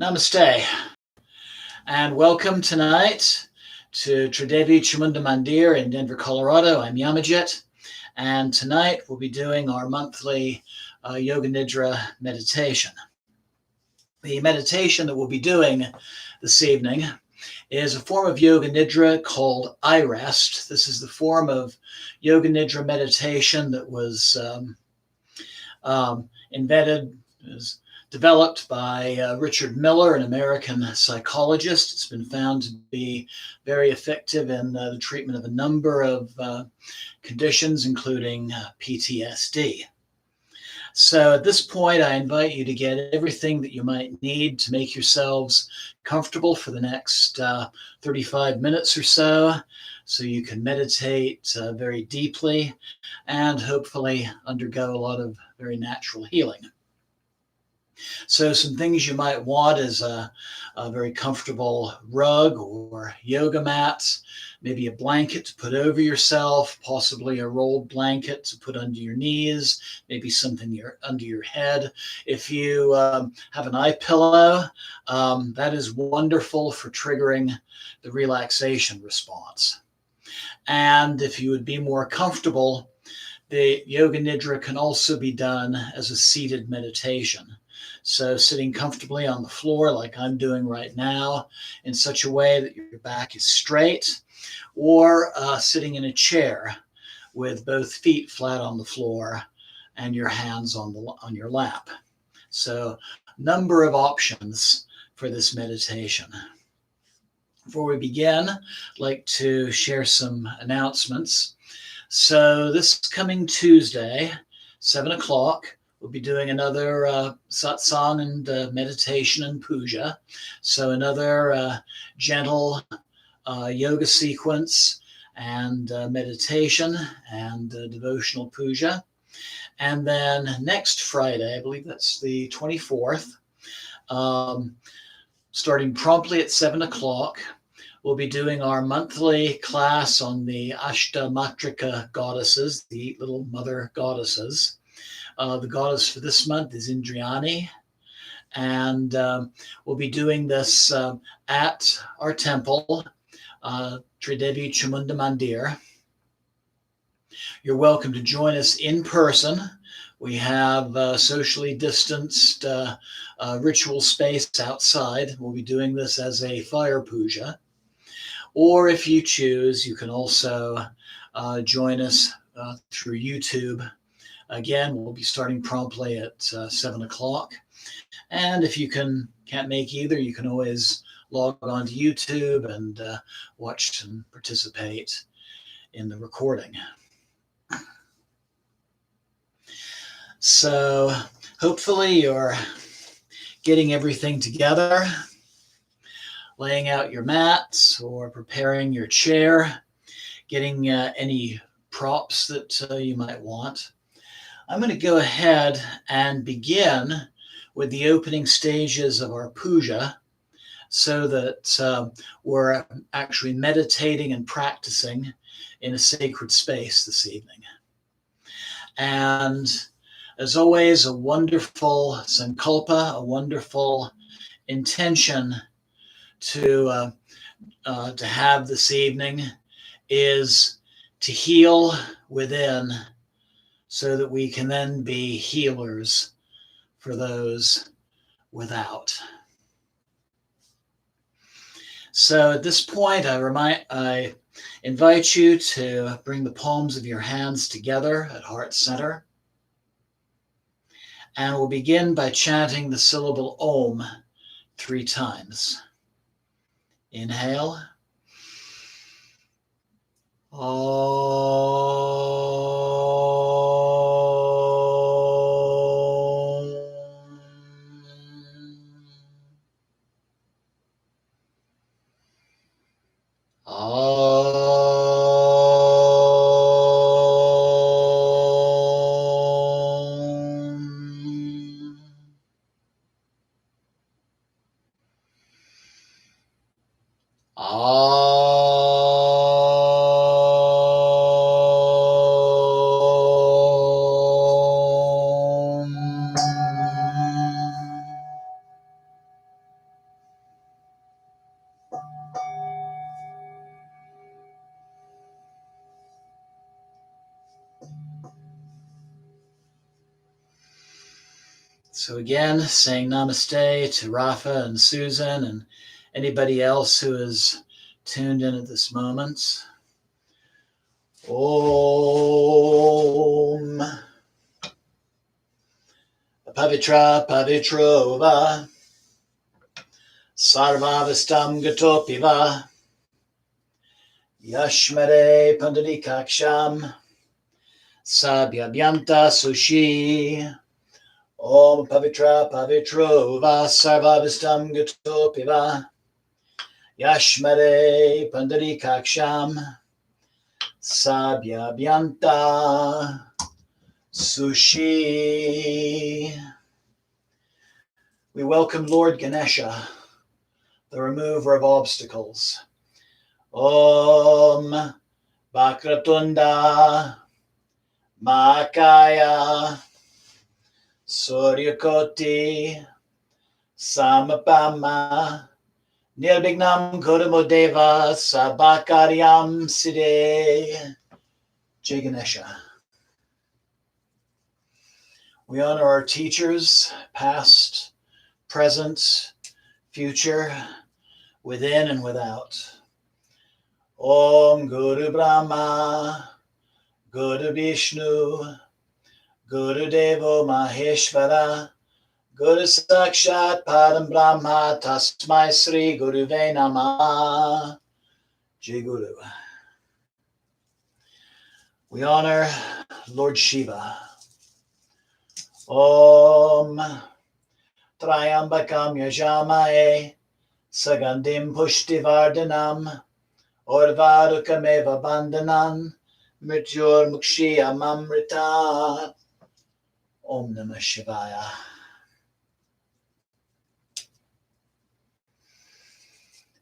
Namaste, and welcome tonight to Tridevi Chamunda Mandir in Denver, Colorado. I'm Yamajit, and tonight we'll be doing our monthly Yoga Nidra meditation. The meditation that we'll be doing this evening is a form of Yoga Nidra called IRest. This is the form of Yoga Nidra meditation that was developed by Richard Miller, an American psychologist. It's been found to be very effective in the treatment of a number of conditions, including PTSD. So at this point, I invite you to get everything that you might need to make yourselves comfortable for the next 35 minutes or so you can meditate very deeply and hopefully undergo a lot of very natural healing. So some things you might want is a very comfortable rug or yoga mat, maybe a blanket to put over yourself, possibly a rolled blanket to put under your knees, maybe something under your head. If you have an eye pillow, that is wonderful for triggering the relaxation response. And if you would be more comfortable, the Yoga Nidra can also be done as a seated meditation. So sitting comfortably on the floor like I'm doing right now in such a way that your back is straight, or sitting in a chair with both feet flat on the floor and your hands on your lap. So number of options for this meditation. Before we begin, I'd like to share some announcements. So this coming Tuesday, 7 o'clock, we'll be doing another satsang and meditation and puja. So another gentle yoga sequence and meditation and devotional puja. And then next Friday, I believe that's the 24th, starting promptly at 7 o'clock, we'll be doing our monthly class on the Ashtamatrika goddesses, the 8 little mother goddesses. The goddess for this month is Indrayani, and we'll be doing this at our temple, Tridevi Chamunda Mandir. You're welcome to join us in person. We have socially distanced ritual space outside. We'll be doing this as a fire puja. Or if you choose, you can also join us through YouTube. Again, we'll be starting promptly at 7 o'clock. And if you can't make either, you can always log on to YouTube and watch and participate in the recording. So hopefully you're getting everything together, laying out your mats or preparing your chair, getting any props that you might want. I'm going to go ahead and begin with the opening stages of our puja so that we're actually meditating and practicing in a sacred space this evening. And as always, a wonderful sankalpa, a wonderful intention to have this evening is to heal within so that we can then be healers for those without. So at this point, I invite you to bring the palms of your hands together at heart center. And we'll begin by chanting the syllable Om 3 times. Inhale. So again, saying namaste to Rafa and Susan and anybody else who is tuned in at this moment. Om Pavitra Pavitrova Sarvavastam Gatopiva Yashmare Pandadikaksham Sabhyabhyanta Sushi Om Pavitra Pavitrova Sarvavastam Gatopiva Yashmare Pandadikaksham Sabhyabhyanta Sushi. We welcome Lord Ganesha, the remover of obstacles. Om Vakratunda Makaya Suryakoti Samapama Nirvignam Kurumodeva Sabakaryam Siddhe. Jai Ganesha. We honor our teachers, past, present, future, within and without. Om Guru Brahma, Guru Vishnu, Guru Devo Maheshvara, Guru Sakshat Param Brahma, Tasmai Sri Guruve Namah. Jai Guru. We honor Lord Shiva. Om Trayambakam Yajamae Sagandim Pushtivardhanam Orvarukameva Bandhanan Mrityur Mukshiyam Amrita. Om Namah Shivaya.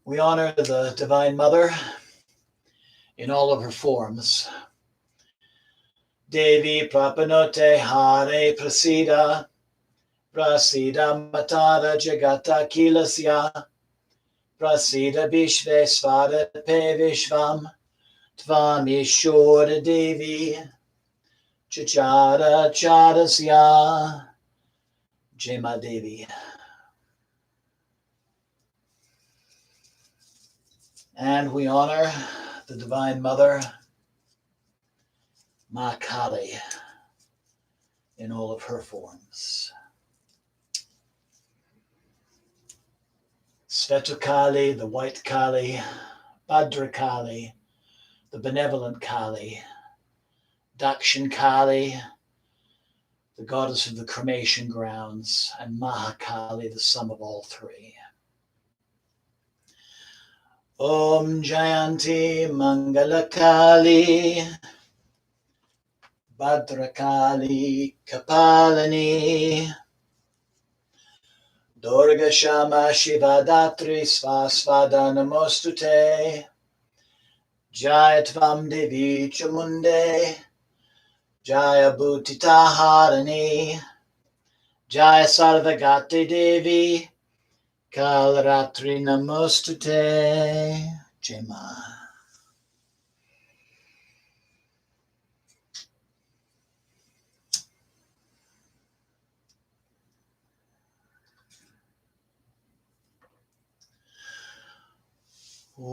We honor the Divine Mother in all of her forms. Devi Prapanote Hare Prasida Prasida Matara Jagata Kilasya Prasida Vishvesvara Pe Vishvam Tvamishora Devi Chachara Charasya. Jema Devi. And we honor the Divine Mother, Ma Kali, in all of her forms. Svetukali, the White Kali, Bhadrakali, the Benevolent Kali, Dakshin Kali, the goddess of the cremation grounds, and Mahakali, the sum of all three. Om Jayanti Mangalakali Bhadrakali Kapalani Durga Shama Shivadatri Svasvada Namostute Jaya Tvam Devi Chamunde Jaya Bhutita Harani Jaya Sarvagati Devi Kalaratri Namostute. Jema. Om.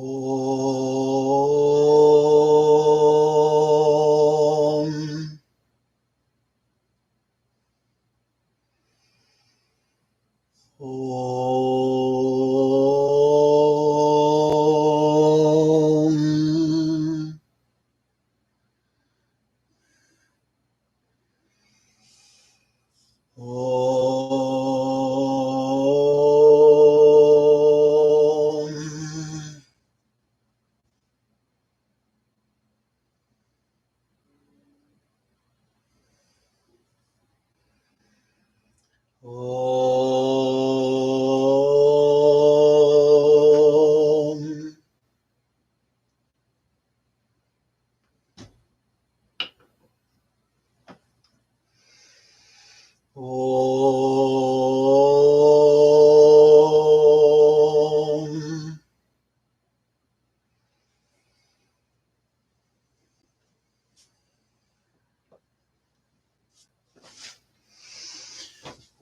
Om.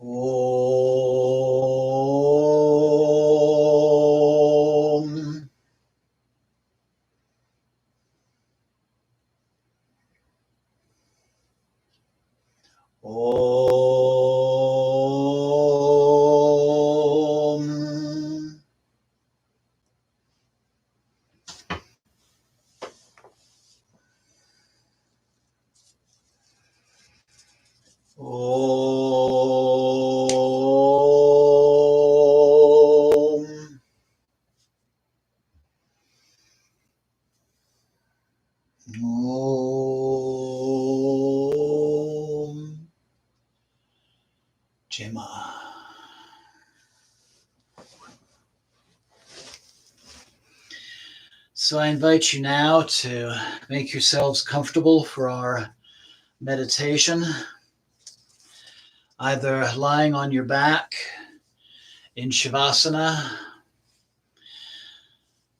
Om. Om. Om. Om. Jema. So I invite you now to make yourselves comfortable for our meditation, either lying on your back in Shavasana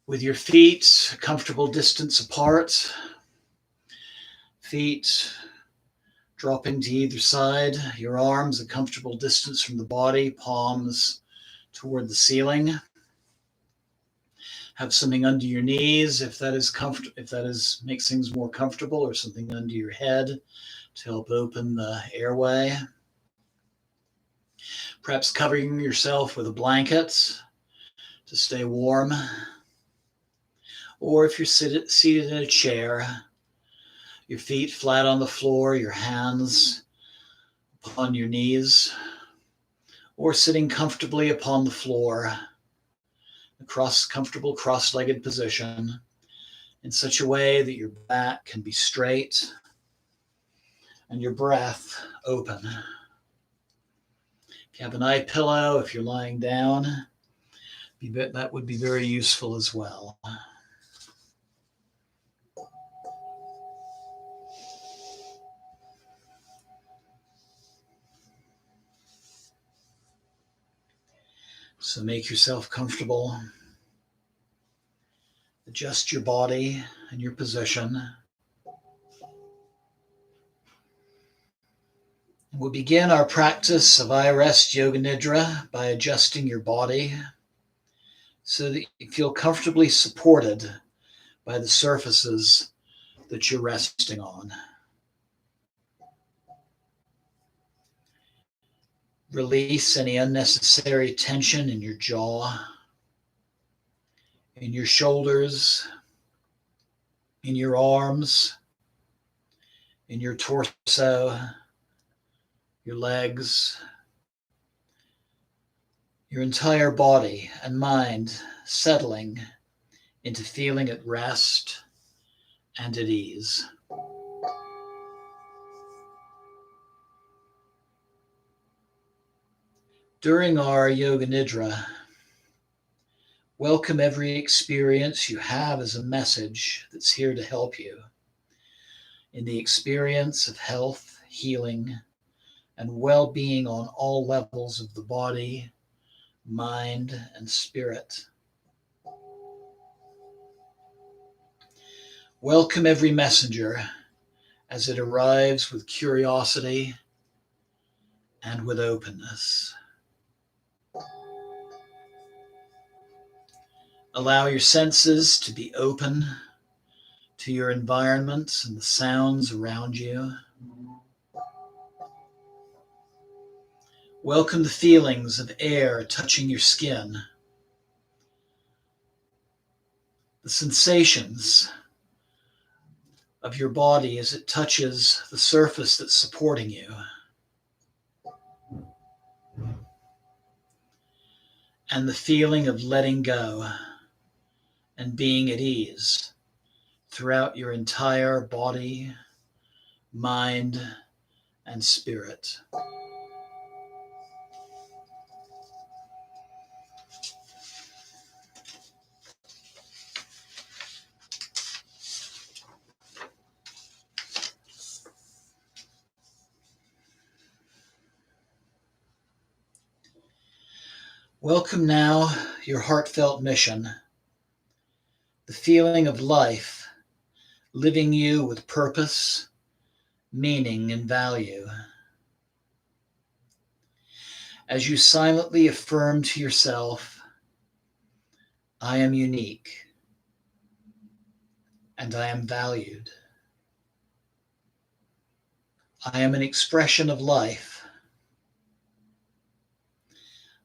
with your feet a comfortable distance apart, feet dropping to either side, your arms a comfortable distance from the body, palms toward the ceiling. Have something under your knees if that is makes things more comfortable, or something under your head to help open the airway. Perhaps covering yourself with a blanket to stay warm. Or if you're seated in a chair, your feet flat on the floor, your hands upon your knees, or sitting comfortably upon the floor, a comfortable cross-legged position in such a way that your back can be straight and your breath open. If you have an eye pillow, if you're lying down, that would be very useful as well. So make yourself comfortable. Adjust your body and your position. We'll begin our practice of IRest Yoga Nidra by adjusting your body so that you feel comfortably supported by the surfaces that you're resting on. Release any unnecessary tension in your jaw, in your shoulders, in your arms, in your torso, your legs, your entire body and mind settling into feeling at rest and at ease. During our Yoga Nidra, welcome every experience you have as a message that's here to help you in the experience of health, healing, and well-being on all levels of the body, mind, and spirit. Welcome every messenger as it arrives with curiosity and with openness. Allow your senses to be open to your environment and the sounds around you. Welcome the feelings of air touching your skin, the sensations of your body as it touches the surface that's supporting you, and the feeling of letting go and being at ease throughout your entire body, mind, and spirit. Welcome now your heartfelt mission, the feeling of life, living you with purpose, meaning, and value. as you silently affirm to yourself, I am unique and I am valued. I am an expression of life,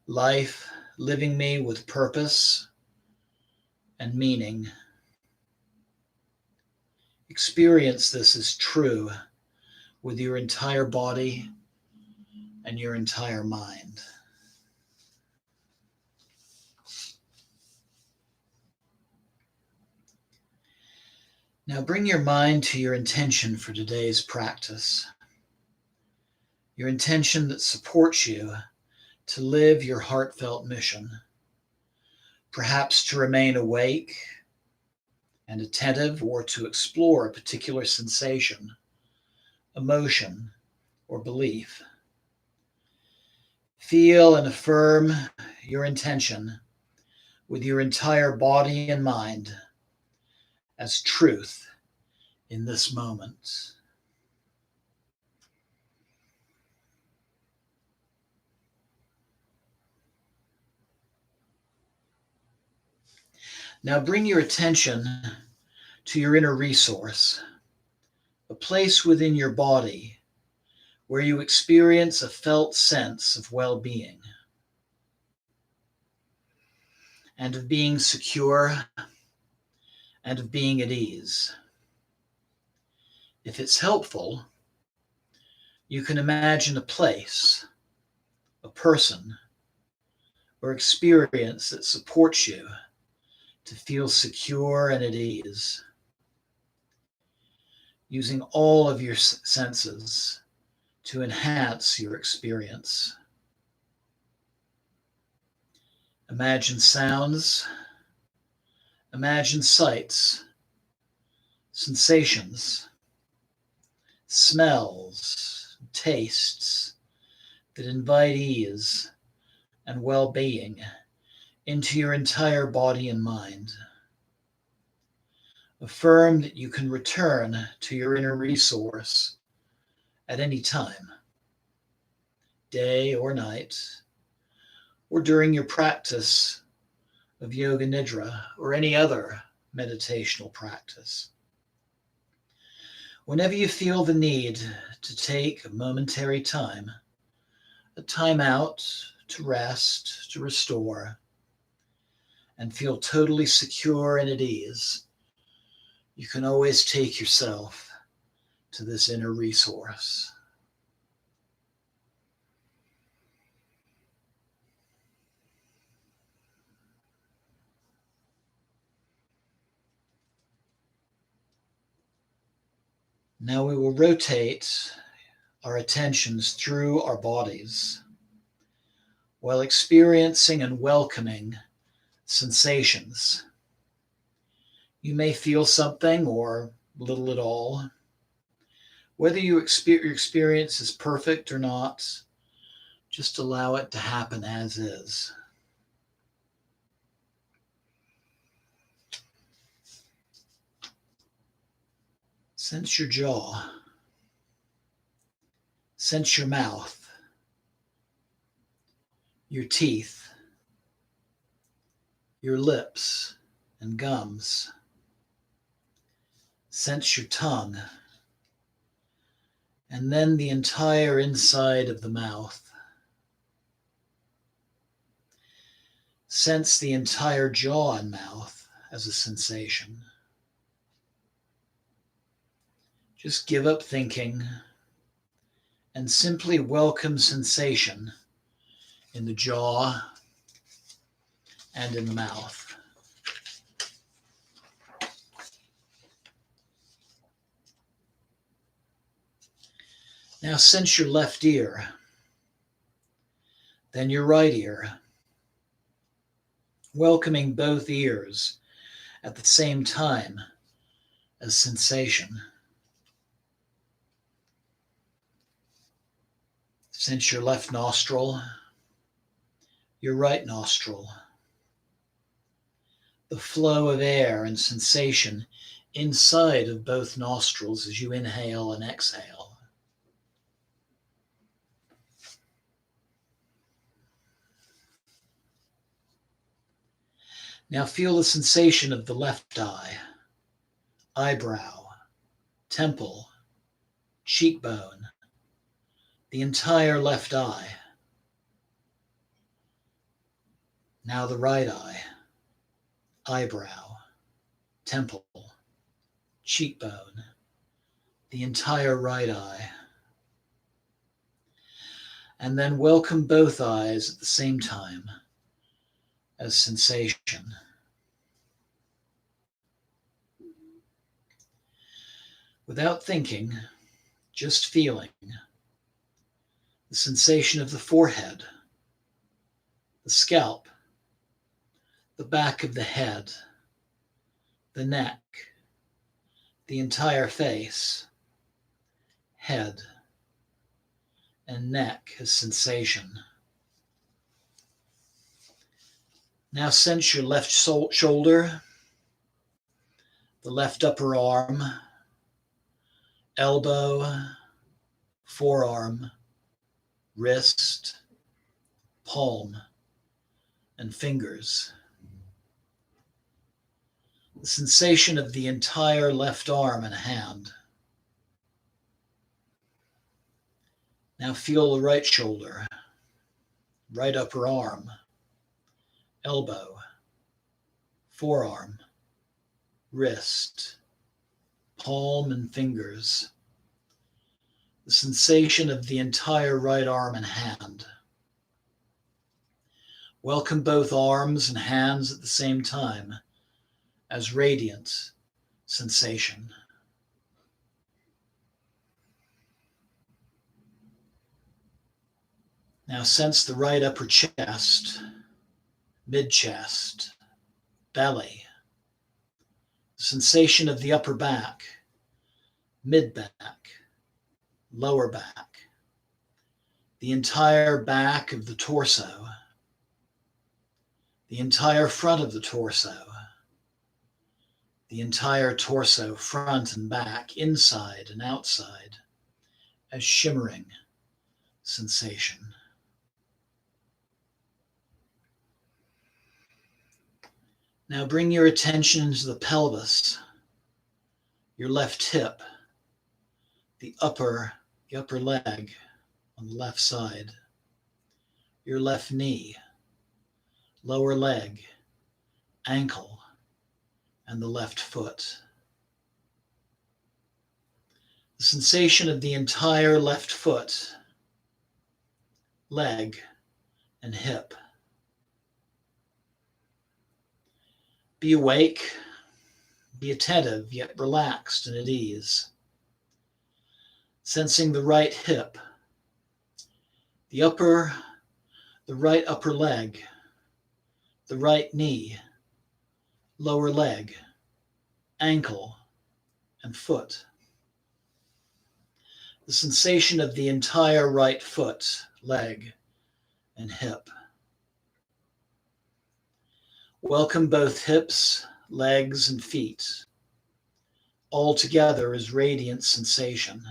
life living me with purpose and meaning. Experience this as true with your entire body and your entire mind. Now bring your mind to your intention for today's practice, your intention that supports you to live your heartfelt mission, perhaps to remain awake and attentive or to explore a particular sensation, emotion, or belief. Feel and affirm your intention with your entire body and mind as truth in this moment. Now bring your attention to your inner resource, a place within your body where you experience a felt sense of well-being and of being secure and of being at ease. If it's helpful, you can imagine a place, a person, or experience that supports you to feel secure and at ease. Using all of your senses to enhance your experience. Imagine sounds, imagine sights, sensations, smells, tastes that invite ease and well-being into your entire body and mind. Affirm that you can return to your inner resource at any time, day or night, or during your practice of yoga nidra or any other meditational practice. Whenever you feel the need to take a momentary time, a time out to rest, to restore, and feel totally secure and at ease, you can always take yourself to this inner resource. Now we will rotate our attentions through our bodies while experiencing and welcoming sensations. You may feel something or little at all. Whether your experience is perfect or not, just allow it to happen as is. Sense your jaw. Sense your mouth, your teeth, your lips and gums. Sense your tongue, and then the entire inside of the mouth. Sense the entire jaw and mouth as a sensation. Just give up thinking and simply welcome sensation in the jaw and in the mouth. Now sense your left ear, then your right ear, welcoming both ears at the same time as sensation. Sense your left nostril, your right nostril, the flow of air and sensation inside of both nostrils as you inhale and exhale. Now feel the sensation of the left eye, eyebrow, temple, cheekbone, the entire left eye. Now the right eye, eyebrow, temple, cheekbone, the entire right eye. And then welcome both eyes at the same time as sensation. Without thinking, just feeling the sensation of the forehead, the scalp, the back of the head, the neck, the entire face, head, and neck as sensation. Now sense your left shoulder, the left upper arm, elbow, forearm, wrist, palm, and fingers. The sensation of the entire left arm and hand. Now feel the right shoulder, right upper arm, elbow, forearm, wrist, palm, and fingers. The sensation of the entire right arm and hand. Welcome both arms and hands at the same time as radiant sensation. Now sense the right upper chest, mid-chest, belly, the sensation of the upper back, mid-back, lower back, the entire back of the torso, the entire front of the torso, the entire torso, front and back, inside and outside, as shimmering sensation. Now bring your attention into the pelvis, your left hip, the upper leg on the left side, your left knee, lower leg, ankle, and the left foot. The sensation of the entire left foot, leg, and hip. Be awake, be attentive, yet relaxed and at ease. Sensing the right hip, the right upper leg, the right knee, lower leg, ankle, and foot. The sensation of the entire right foot, leg, and hip. Welcome both hips, legs, and feet, all together as radiant sensation.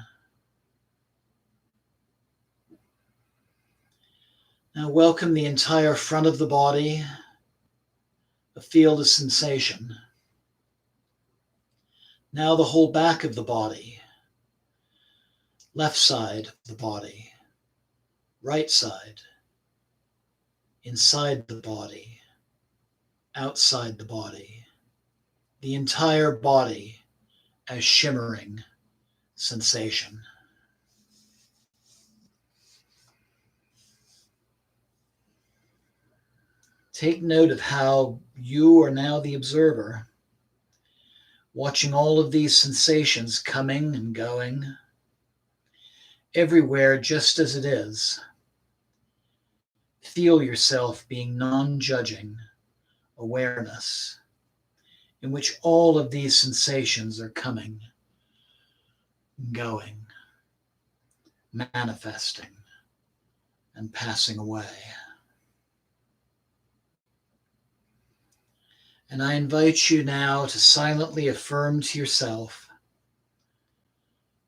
Now welcome the entire front of the body, a field of sensation. Now the whole back of the body, left side of the body, right side, inside the body, outside the body, the entire body as shimmering sensation. Take note of how you are now the observer, watching all of these sensations coming and going, everywhere just as it is. Feel yourself being non-judging awareness, in which all of these sensations are coming, going, manifesting, and passing away. And I invite you now to silently affirm to yourself,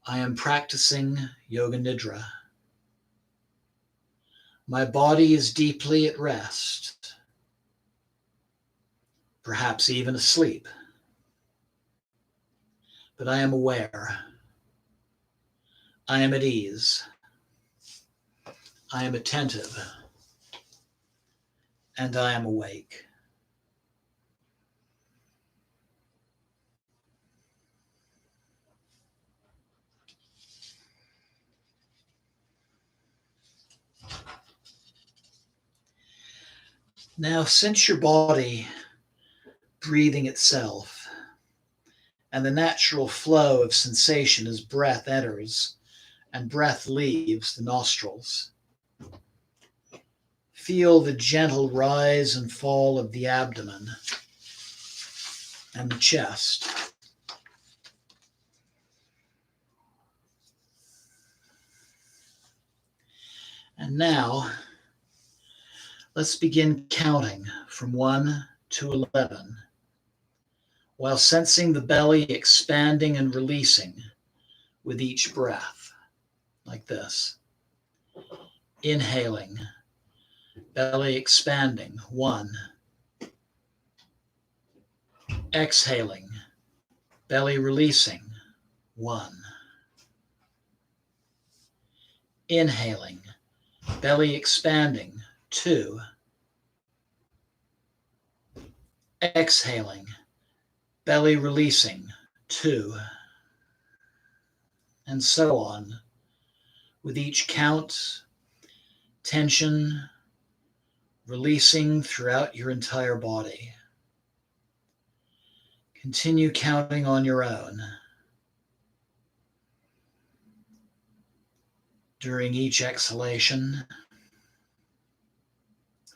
I am practicing Yoga Nidra. My body is deeply at rest. perhaps even asleep. But I am aware. I am at ease. I am attentive. And I am awake. Now, since your body breathing itself and the natural flow of sensation as breath enters and breath leaves the nostrils, feel the gentle rise and fall of the abdomen and the chest. And now, let's begin counting from 1 to 11, while sensing the belly expanding and releasing with each breath, like this. Inhaling, belly expanding, 1. Exhaling, belly releasing, 1. Inhaling, belly expanding, 2. Exhaling, belly releasing, 2. And so on. With each count, tension releasing throughout your entire body. Continue counting on your own. During each exhalation,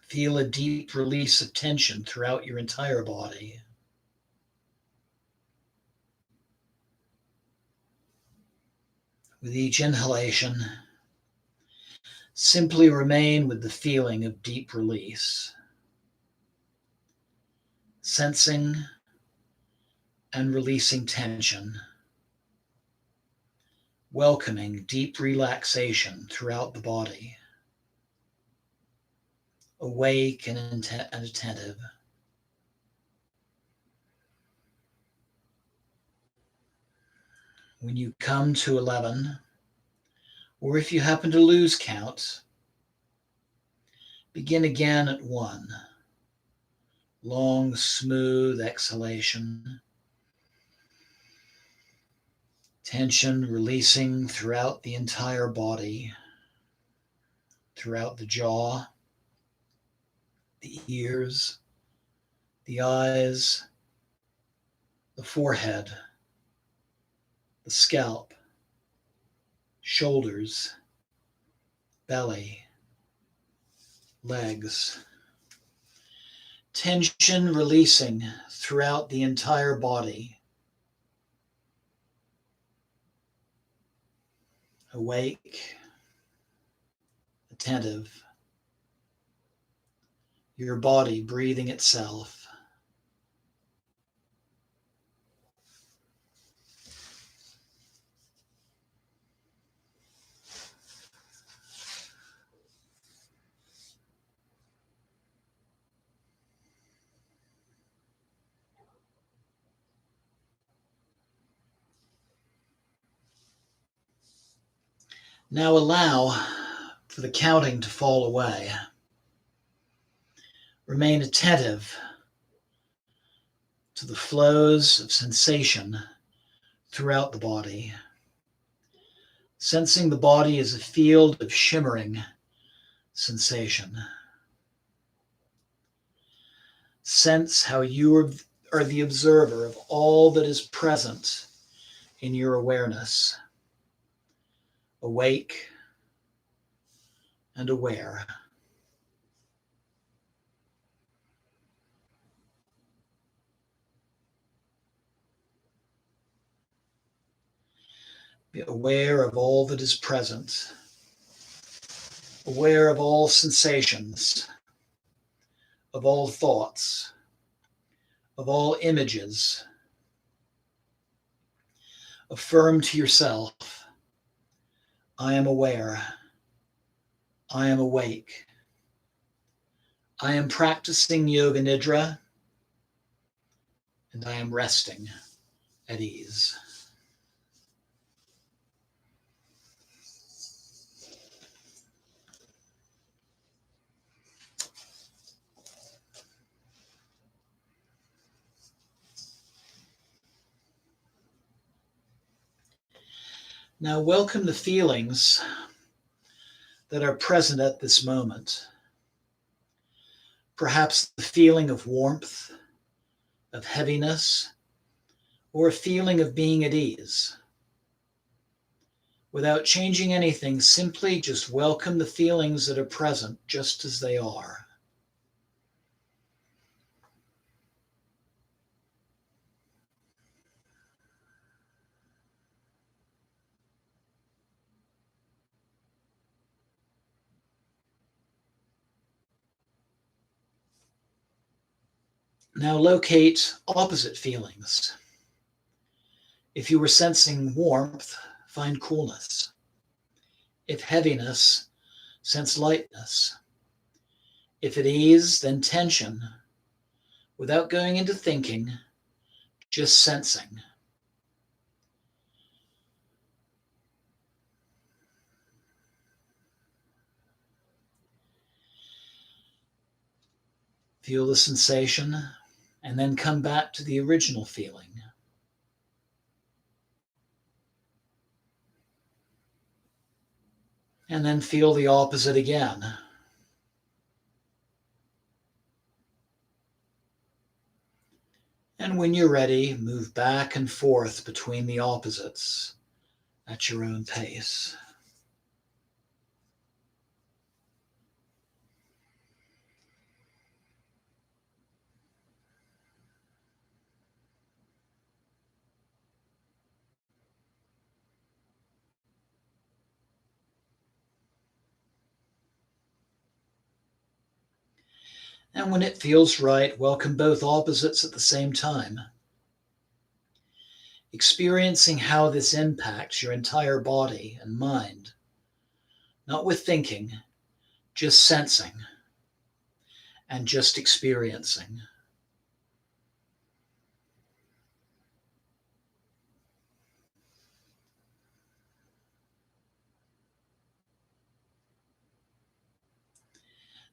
feel a deep release of tension throughout your entire body. With each inhalation, simply remain with the feeling of deep release, sensing and releasing tension, welcoming deep relaxation throughout the body, awake and attentive. When you come to 11, or if you happen to lose count, begin again at 1. Long, smooth exhalation. Tension releasing throughout the entire body, throughout the jaw, the ears, the eyes, the forehead, the scalp, shoulders, belly, legs. Tension releasing throughout the entire body. Awake, attentive, your body breathing itself. Now allow for the counting to fall away. Remain attentive to the flows of sensation throughout the body, sensing the body as a field of shimmering sensation. Sense how you are the observer of all that is present in your awareness, awake and aware. Be aware of all that is present, aware of all sensations, of all thoughts, of all images. Affirm to yourself, I am aware, I am awake. I am practicing Yoga Nidra, and I am resting at ease. Now welcome the feelings that are present at this moment. Perhaps the feeling of warmth, of heaviness, or a feeling of being at ease. Without changing anything, simply just welcome the feelings that are present just as they are. Now locate opposite feelings. If you were sensing warmth, find coolness. If heaviness, sense lightness. If at ease, then tension. Without going into thinking, just sensing. Feel the sensation, and then come back to the original feeling. And then feel the opposite again. And when you're ready, move back and forth between the opposites at your own pace. And when it feels right, welcome both opposites at the same time. Experiencing how this impacts your entire body and mind. Not with thinking, just sensing and just experiencing.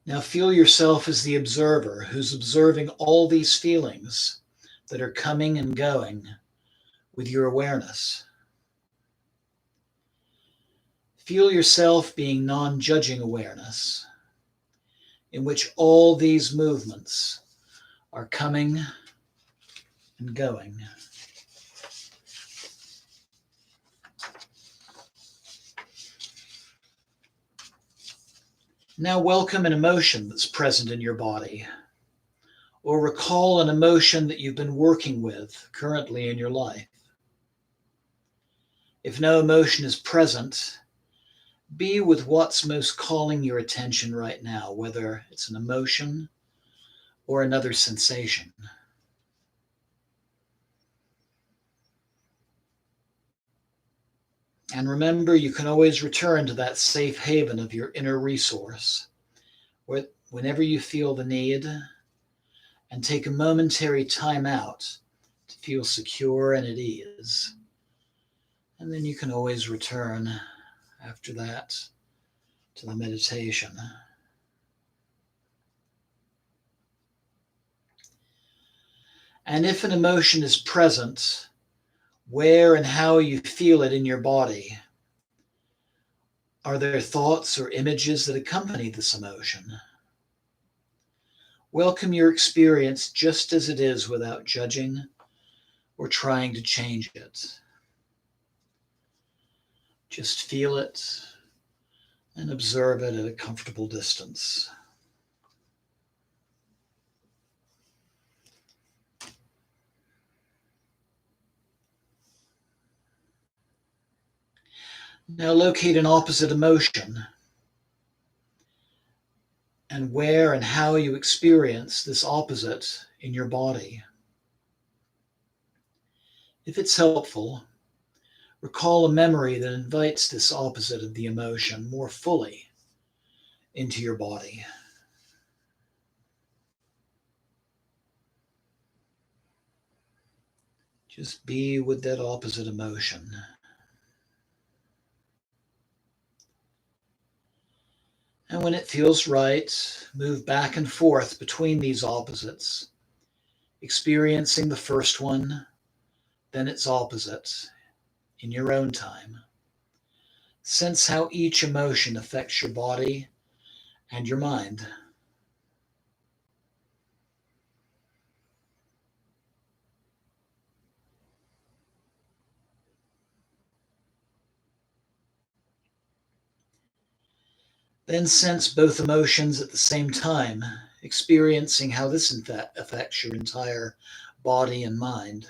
Now feel yourself as the observer who's observing all these feelings that are coming and going with your awareness. Feel yourself being non-judging awareness, in which all these movements are coming and going. Now welcome an emotion that's present in your body, or recall an emotion that you've been working with currently in your life. If no emotion is present, be with what's most calling your attention right now, whether it's an emotion or another sensation. And remember, you can always return to that safe haven of your inner resource, whenever you feel the need, and take a momentary time out to feel secure and at ease. And then you can always return after that to the meditation. And if an emotion is present, where and how you feel it in your body. Are there thoughts or images that accompany this emotion? Welcome your experience just as it is without judging or trying to change it. Just feel it and observe it at a comfortable distance. Now locate an opposite emotion and where and how you experience this opposite in your body. If it's helpful, recall a memory that invites this opposite of the emotion more fully into your body. Just be with that opposite emotion. And when it feels right, move back and forth between these opposites, experiencing the first one, then its opposite, in your own time. Sense how each emotion affects your body and your mind. Then sense both emotions at the same time, experiencing how this affects your entire body and mind.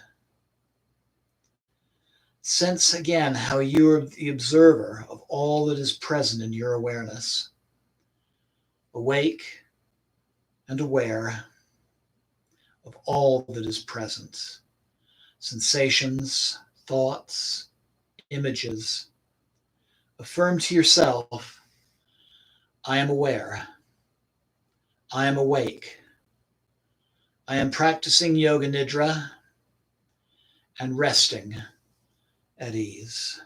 Sense again how you are the observer of all that is present in your awareness, awake and aware of all that is present, sensations, thoughts, images. Affirm to yourself, I am aware, I am awake, I am practicing yoga nidra and resting at ease.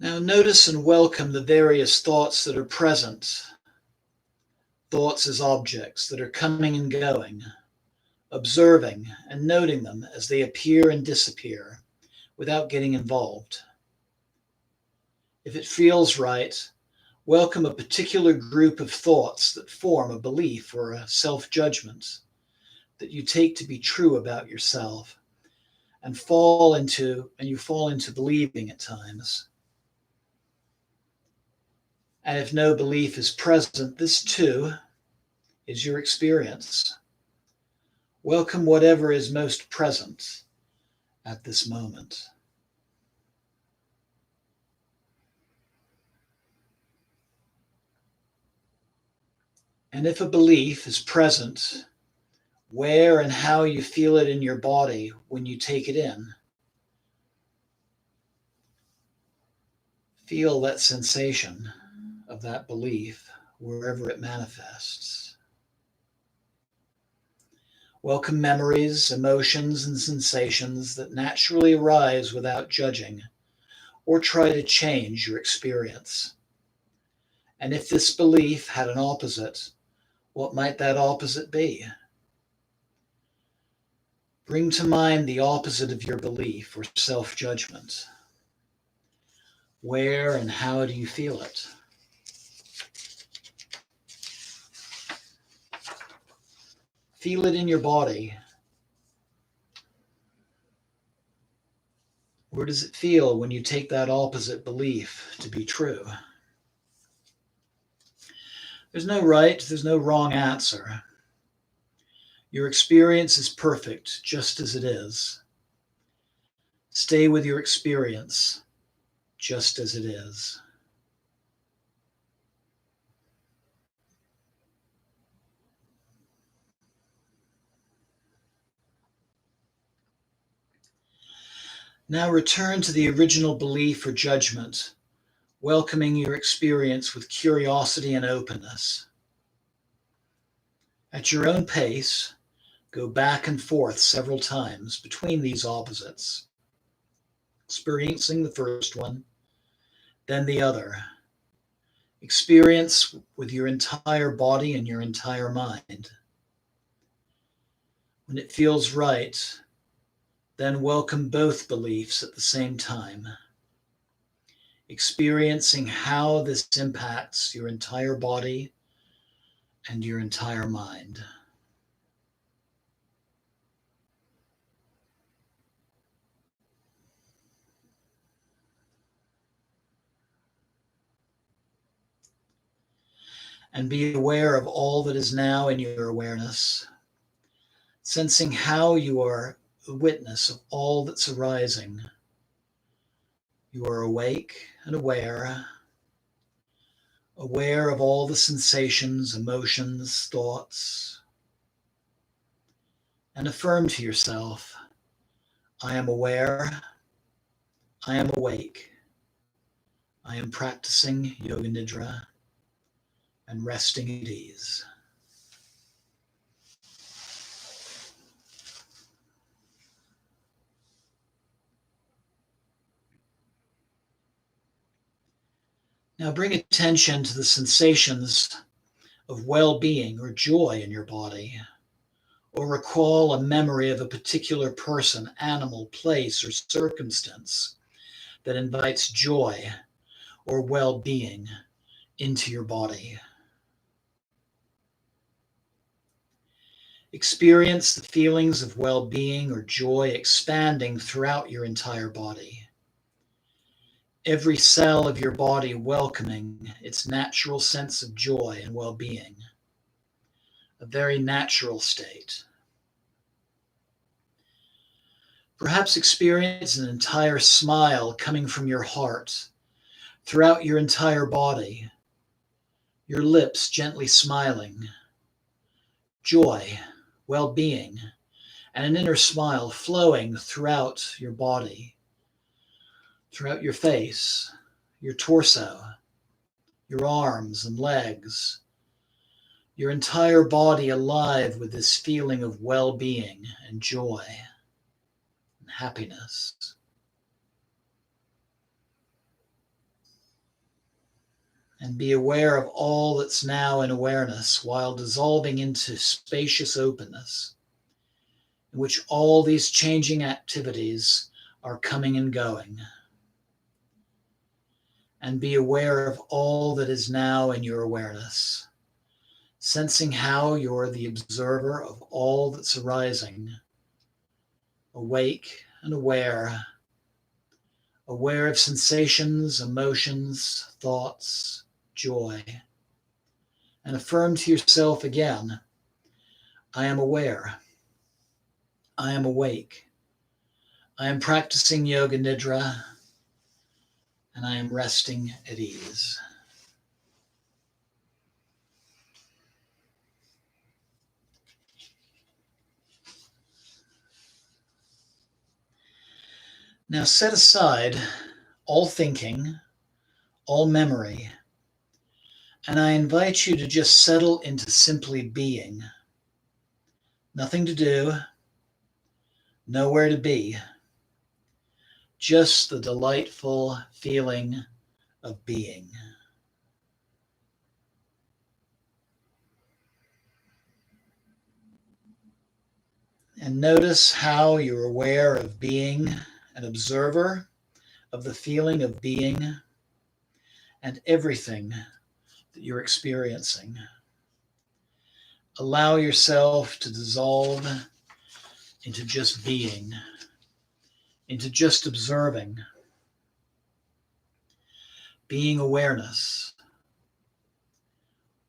Now notice and welcome the various thoughts that are present, thoughts as objects that are coming and going, observing and noting them as they appear and disappear without getting involved. If it feels right, welcome a particular group of thoughts that form a belief or a self-judgment that you take to be true about yourself and you fall into believing at times. And if no belief is present, this too is your experience. Welcome whatever is most present at this moment. And if a belief is present, where and how you feel it in your body when you take it in, feel that sensation of that belief wherever it manifests. Welcome memories, emotions, and sensations that naturally arise without judging or try to change your experience. And if this belief had an opposite, what might that opposite be? Bring to mind the opposite of your belief or self-judgment. Where and how do you feel it? Feel it in your body. Where does it feel when you take that opposite belief to be true? There's no right, there's no wrong answer. Your experience is perfect just as it is. Stay with your experience just as it is. Now return to the original belief or judgment, welcoming your experience with curiosity and openness. At your own pace, go back and forth several times between these opposites, experiencing the first one, then the other. Experience with your entire body and your entire mind. When it feels right, then welcome both beliefs at the same time, experiencing how this impacts your entire body and your entire mind. And be aware of all that is now in your awareness, sensing how you are the witness of all that's arising. You are awake and aware of all the sensations, emotions, thoughts, and affirm to yourself, I am aware, I am awake, I am practicing Yoga Nidra and resting at ease. Now bring attention to the sensations of well-being or joy in your body, or recall a memory of a particular person, animal, place, or circumstance that invites joy or well-being into your body. Experience the feelings of well-being or joy expanding throughout your entire body. Every cell of your body welcoming its natural sense of joy and well-being, a very natural state. Perhaps experience an entire smile coming from your heart throughout your entire body, your lips gently smiling, joy, well-being, and an inner smile flowing throughout your body, throughout your face, your torso, your arms and legs, your entire body alive with this feeling of well-being and joy and happiness. And be aware of all that's now in awareness while dissolving into spacious openness, in which all these changing activities are coming and going. And be aware of all that is now in your awareness, sensing how you're the observer of all that's arising, awake and aware of sensations, emotions, thoughts, joy, and affirm to yourself again, I am aware, I am awake, I am practicing Yoga Nidra, and I am resting at ease. Now set aside all thinking, all memory, and I invite you to just settle into simply being. Nothing to do, nowhere to be, just the delightful feeling of being. And notice how you're aware of being an observer of the feeling of being and everything that you're experiencing. Allow yourself to dissolve into just being, into just observing, being awareness,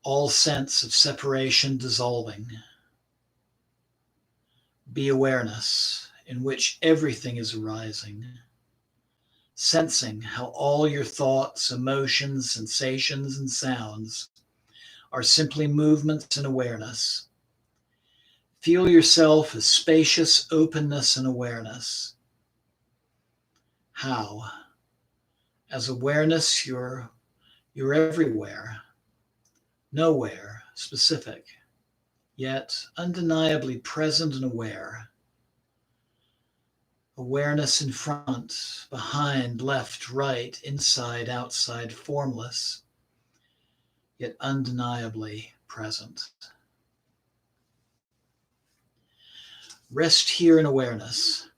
all sense of separation dissolving. Be awareness in which everything is arising, sensing how all your thoughts, emotions, sensations, and sounds are simply movements in awareness. Feel yourself as spacious openness and awareness. How? As awareness, you're everywhere, nowhere specific, yet undeniably present and aware. Awareness in front, behind, left, right, inside, outside, formless, yet undeniably present. Rest here in awareness,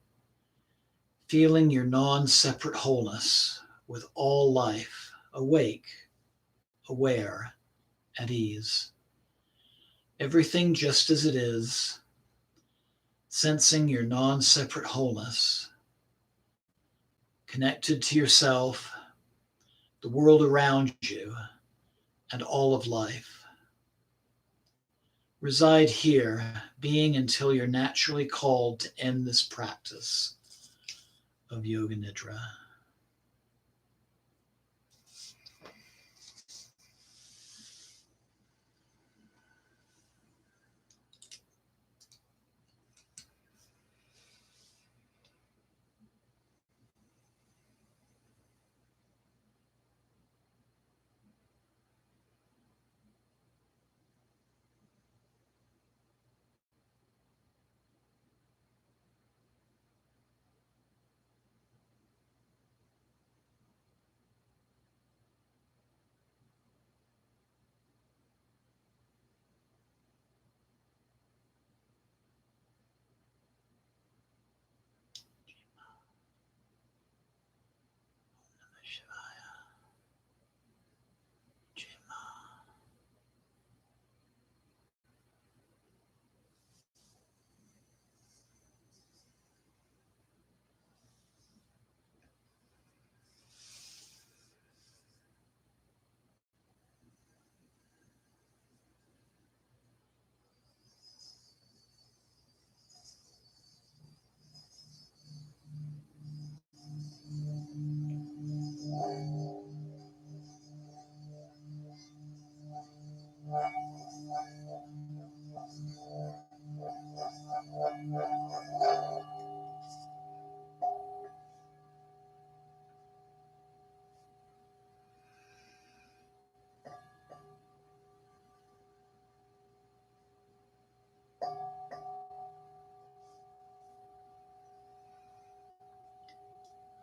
feeling your non-separate wholeness with all life, awake, aware, at ease. Everything just as it is, sensing your non-separate wholeness, connected to yourself, the world around you, and all of life. Reside here, being until you're naturally called to end this practice of Yoga Nidra.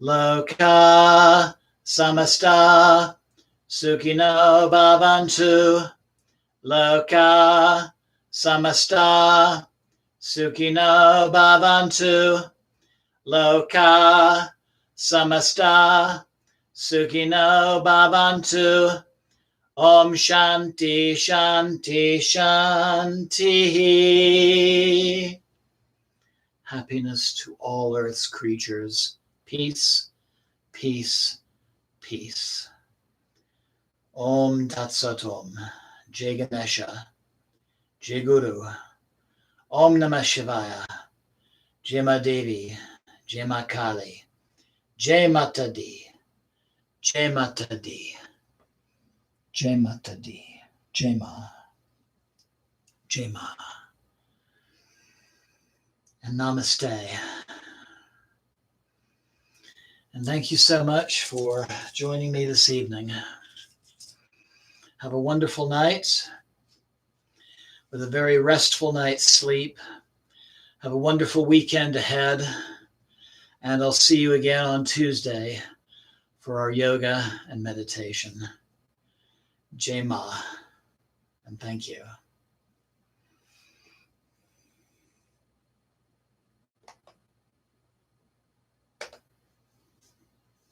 Loka samasta sukhino bhavantu. Loka samasta sukhino bhavantu. Loka samasta sukhino bhavantu. Om Shanti Shanti Shanti. Happiness to all Earth's creatures. Peace, peace, peace. Om Tat Sat Om. Jai Ganesha. Jai Guru. Om Namah Shivaya. Jai Ma Devi. Jai Ma Kali. Jai Mata Di. Jai Mata Di. Jai Mata Di. Jai Ma. Jai Ma. And namaste. And thank you so much for joining me this evening. Have a wonderful night with a very restful night's sleep. Have a wonderful weekend ahead. And I'll see you again on Tuesday for our yoga and meditation. Jai Ma. And thank you.